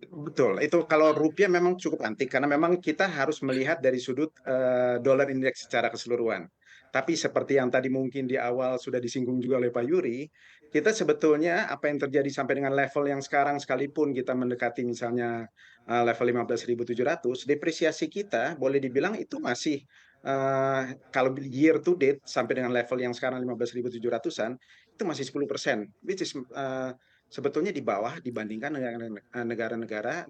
Betul, itu kalau rupiah memang cukup antik karena memang kita harus melihat dari sudut dollar indeks secara keseluruhan. Tapi seperti yang tadi mungkin di awal sudah disinggung juga oleh Pak Yuri, kita sebetulnya apa yang terjadi sampai dengan level yang sekarang sekalipun kita mendekati misalnya level 15.700, depresiasi kita boleh dibilang itu masih kalau year to date sampai dengan level yang sekarang 15.700-an itu masih 10%, which is sebetulnya di bawah dibandingkan negara-negara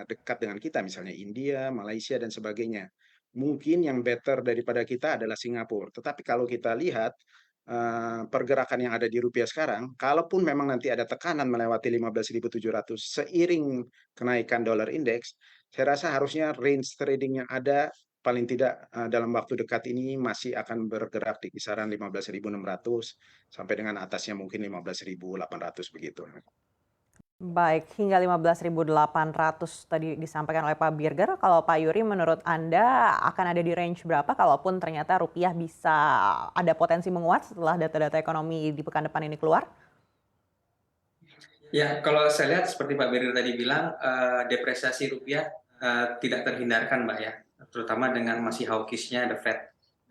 dekat dengan kita, misalnya India, Malaysia, dan sebagainya. Mungkin yang better daripada kita adalah Singapura. Tetapi kalau kita lihat pergerakan yang ada di rupiah sekarang, kalaupun memang nanti ada tekanan melewati 15.700 seiring kenaikan dolar indeks, saya rasa harusnya range trading yang ada paling tidak dalam waktu dekat ini masih akan bergerak di kisaran 15.600 sampai dengan atasnya mungkin 15.800 begitu. Baik, hingga 15.800 tadi disampaikan oleh Pak Birger. Kalau Pak Yuri, menurut Anda akan ada di range berapa kalaupun ternyata rupiah bisa ada potensi menguat setelah data-data ekonomi di pekan depan ini keluar? Ya, kalau saya lihat seperti Pak Birger tadi bilang, depresiasi rupiah tidak terhindarkan, Mbak ya. Terutama dengan masih hawkish-nya The Fed.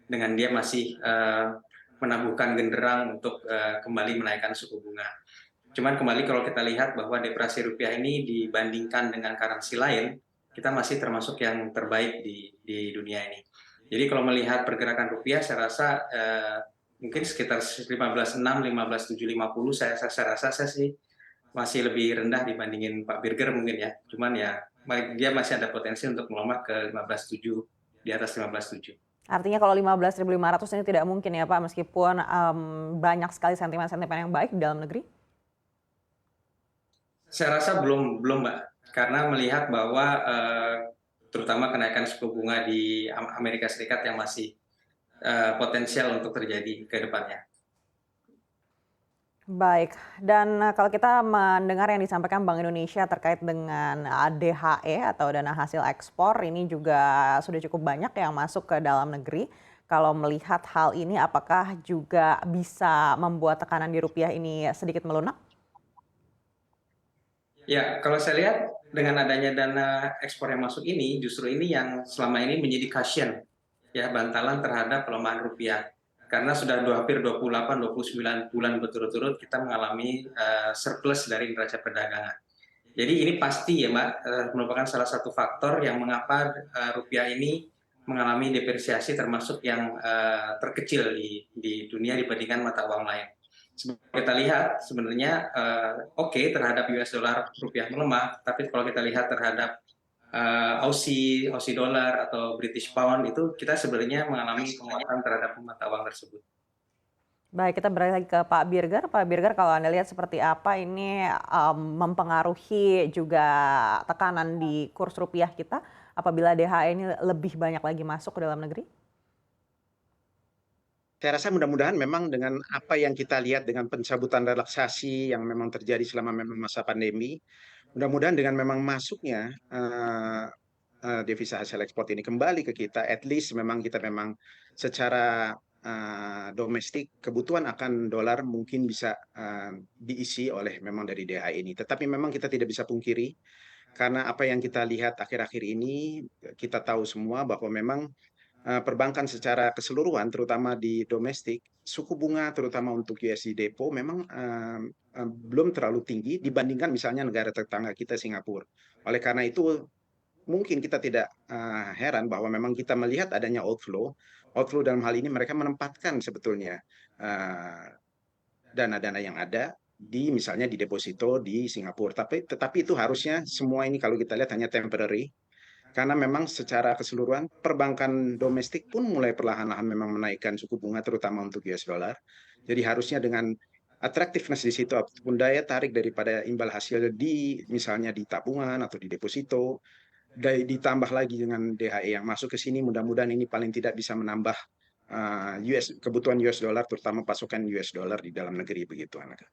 Dengan dia masih menabuhkan genderang untuk kembali menaikkan suku bunga. Cuman kembali kalau kita lihat bahwa depresiasi rupiah ini dibandingkan dengan currency lain, kita masih termasuk yang terbaik di dunia ini. Jadi kalau melihat pergerakan rupiah, saya rasa mungkin sekitar 15.6, 15.750, saya rasa saya sih masih lebih rendah dibandingin Pak Birger mungkin ya. Cuman ya dia masih ada potensi untuk melemah ke 15.7, di atas 15.7. Artinya kalau 15.500 ini tidak mungkin ya Pak, meskipun banyak sekali sentimen-sentimen yang baik di dalam negeri? Saya rasa belum Mbak, karena melihat bahwa terutama kenaikan suku bunga di Amerika Serikat yang masih potensial untuk terjadi ke depannya. Baik, dan kalau kita mendengar yang disampaikan Bank Indonesia terkait dengan DHE atau dana hasil ekspor, ini juga sudah cukup banyak yang masuk ke dalam negeri. Kalau melihat hal ini, apakah juga bisa membuat tekanan di rupiah ini sedikit melunak? Ya, kalau saya lihat dengan adanya dana ekspor yang masuk ini, justru ini yang selama ini menjadi cushion, ya bantalan terhadap pelemahan rupiah. Karena sudah hampir 28, 29 bulan berturut-turut kita mengalami surplus dari neraca perdagangan. Jadi ini pasti ya Mbak, merupakan salah satu faktor yang mengapa rupiah ini mengalami depresiasi termasuk yang terkecil di dunia dibandingkan mata uang lain. Kita lihat sebenarnya oke, terhadap US dollar rupiah melemah, tapi kalau kita lihat terhadap Aussie dollar atau British pound itu kita sebenarnya mengalami penguatan terhadap mata uang tersebut. Baik, kita beralih lagi ke Pak Birger. Pak Birger, kalau Anda lihat seperti apa ini mempengaruhi juga tekanan di kurs rupiah kita apabila DHE ini lebih banyak lagi masuk ke dalam negeri? Saya rasa mudah-mudahan memang dengan apa yang kita lihat dengan pencabutan relaksasi yang memang terjadi selama memang masa pandemi, mudah-mudahan dengan memang masuknya devisa hasil ekspor ini kembali ke kita, at least memang kita memang secara domestik kebutuhan akan dolar mungkin bisa diisi oleh memang dari DHI ini. Tetapi memang kita tidak bisa pungkiri karena apa yang kita lihat akhir-akhir ini kita tahu semua bahwa memang perbankan secara keseluruhan terutama di domestik suku bunga terutama untuk USD Depo memang belum terlalu tinggi dibandingkan misalnya negara tetangga kita Singapura. Oleh karena itu mungkin kita tidak heran bahwa memang kita melihat adanya outflow. Outflow dalam hal ini mereka menempatkan sebetulnya dana-dana yang ada di misalnya di deposito di Singapura. Tetapi itu harusnya semua ini kalau kita lihat hanya temporary karena memang secara keseluruhan perbankan domestik pun mulai perlahan-lahan memang menaikkan suku bunga terutama untuk US dollar. Jadi harusnya dengan attractiveness di situ ataupun daya tarik daripada imbal hasil di misalnya di tabungan atau di deposito ditambah lagi dengan DHE yang masuk ke sini mudah-mudahan ini paling tidak bisa menambah kebutuhan US dollar terutama pasokan US dollar di dalam negeri begitu anak.